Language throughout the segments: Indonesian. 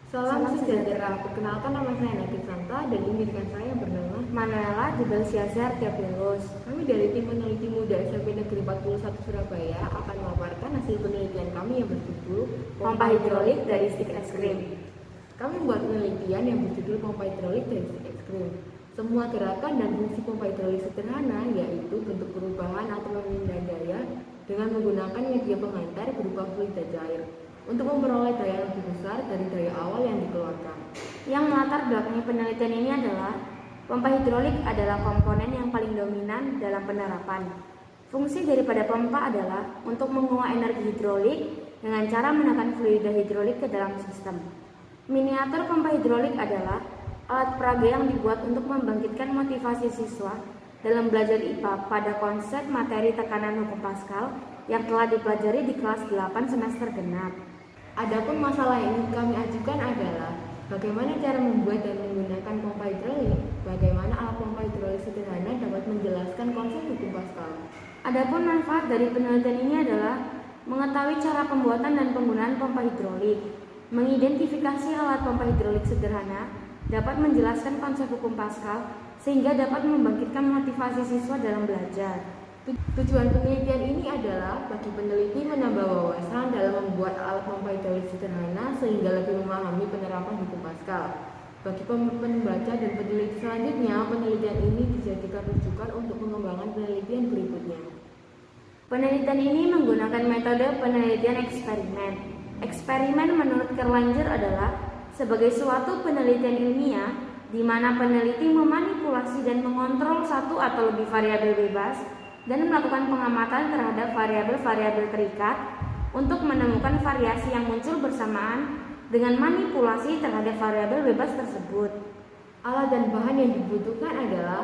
Salam sejahtera, perkenalkan nama saya Natif Santa dan ini rekan saya bernama Manuela Jebel Siasar Tiapilus. Kami dari tim peneliti muda SMP Negeri 41 Surabaya akan memaparkan hasil penelitian kami yang berjudul Pompa hidrolik dari stik es krim. Kami membuat penelitian yang berjudul pompa hidrolik dari stik es krim. Semua gerakan dan fungsi pompa hidrolik sederhana yaitu bentuk perubahan atau pemindahan daya dengan menggunakan media penghantar berupa fluida cair untuk memperoleh daya lebih besar dari daya awal yang dikeluarkan. Yang melatar belakangi penelitian ini adalah pompa hidrolik adalah komponen yang paling dominan dalam penerapan. Fungsi daripada pompa adalah untuk menguap energi hidrolik dengan cara menekan fluida hidrolik ke dalam sistem. Miniatur pompa hidrolik adalah alat peraga yang dibuat untuk membangkitkan motivasi siswa dalam belajar IPA pada konsep materi tekanan hukum Pascal yang telah dipelajari di kelas 8 semester genap. Adapun masalah yang ingin kami ajukan adalah bagaimana cara membuat dan menggunakan pompa hidrolik, bagaimana alat pompa hidrolik sederhana dapat menjelaskan konsep hukum Pascal. Adapun manfaat dari penelitian ini adalah mengetahui cara pembuatan dan penggunaan pompa hidrolik, mengidentifikasi alat pompa hidrolik sederhana, dapat menjelaskan konsep hukum Pascal sehingga dapat membangkitkan motivasi siswa dalam belajar. Tujuan penelitian ini adalah bagi peneliti menambah wawasan dalam membuat alat pompa hidrolik sederhana sehingga lebih memahami penerapan hukum Pascal. Bagi pembaca dan peneliti selanjutnya, penelitian ini dijadikan rujukan untuk pengembangan penelitian berikutnya. Penelitian ini menggunakan metode penelitian eksperimen. Eksperimen menurut Erlanger adalah sebagai suatu penelitian ilmiah di mana peneliti memanipulasi dan mengontrol satu atau lebih variabel bebas dan melakukan pengamatan terhadap variabel-variabel terikat untuk menemukan variasi yang muncul bersamaan dengan manipulasi terhadap variabel bebas tersebut. Alat dan bahan yang dibutuhkan adalah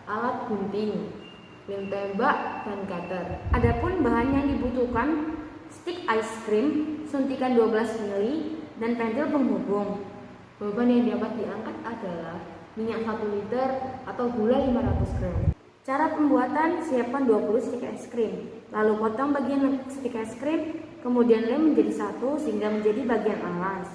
alat gunting, lem tembak, dan cutter. Adapun bahan yang dibutuhkan stik ice cream, suntikan 12 ml, dan pentil penghubung. Beban yang dapat diangkat adalah minyak 1 liter atau gula 500 gram. Cara pembuatan, siapkan 20 stik es krim, lalu potong bagian stik es krim, kemudian lem menjadi satu sehingga menjadi bagian alas.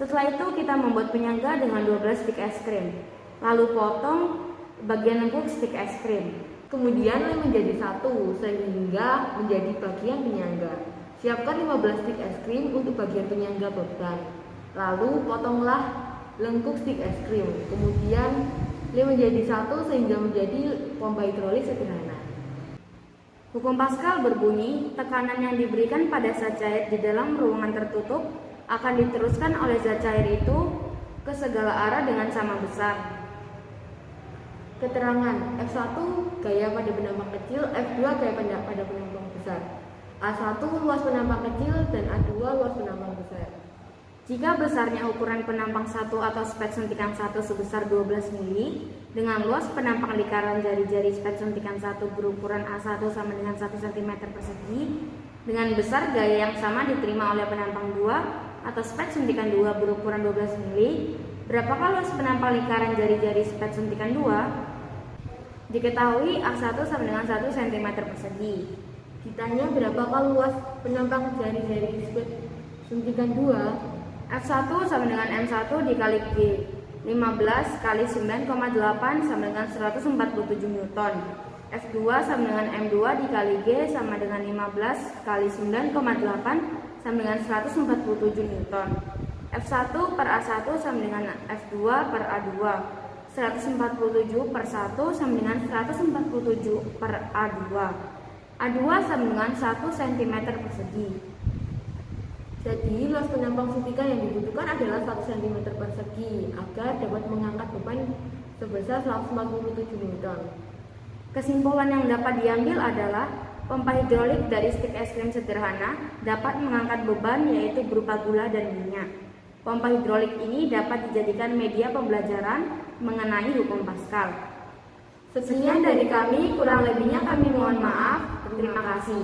Setelah itu kita membuat penyangga dengan 12 stik es krim, lalu potong bagian lengkung stik es krim. Kemudian lem menjadi satu sehingga menjadi bagian penyangga. Siapkan 15 stik es krim untuk bagian penyangga beban. Lalu potonglah lengkung stik es krim. Kemudian lem menjadi satu sehingga menjadi pompa hidrolik sederhana. Hukum Pascal berbunyi, tekanan yang diberikan pada zat cair di dalam ruangan tertutup akan diteruskan oleh zat cair itu ke segala arah dengan sama besar. Keterangan F1 gaya pada penampang kecil, F2 gaya pada penampang besar. A1 luas penampang kecil dan A2 luas penampang besar. Jika besarnya ukuran penampang 1 atau spet suntikan 1 sebesar 12 mili dengan luas penampang lingkaran jari-jari spet suntikan 1 berukuran A1 sama dengan 1 cm persegi dengan besar gaya yang sama diterima oleh penampang 2 atau spet suntikan 2 berukuran 12 mili, berapakah luas penampang lingkaran jari-jari spet suntikan 2? Diketahui A1 sama dengan 1 cm persegi. Ditanya berapakah luas penampang jari-jari spet suntikan 2? F1 sama dengan M1 dikali G, 15 kali 9,8 sama dengan 147 Newton. F2 sama dengan M2 dikali G sama dengan 15 kali 9,8 sama dengan 147 Newton. F1 per A1 sama dengan F2 per A2. 147 per 1 sama dengan 147 per A2. A2 sama dengan 1 cm persegi. Jadi luas penampang suntikan yang dibutuhkan adalah 1 cm persegi agar dapat mengangkat beban sebesar 147 Newton. Kesimpulan yang dapat diambil adalah pompa hidrolik dari stik es krim sederhana dapat mengangkat beban yaitu berupa gula dan minyak. Pompa hidrolik ini dapat dijadikan media pembelajaran mengenai hukum Pascal. Sekian dari kami, kurang lebihnya kami mohon maaf. Terima kasih.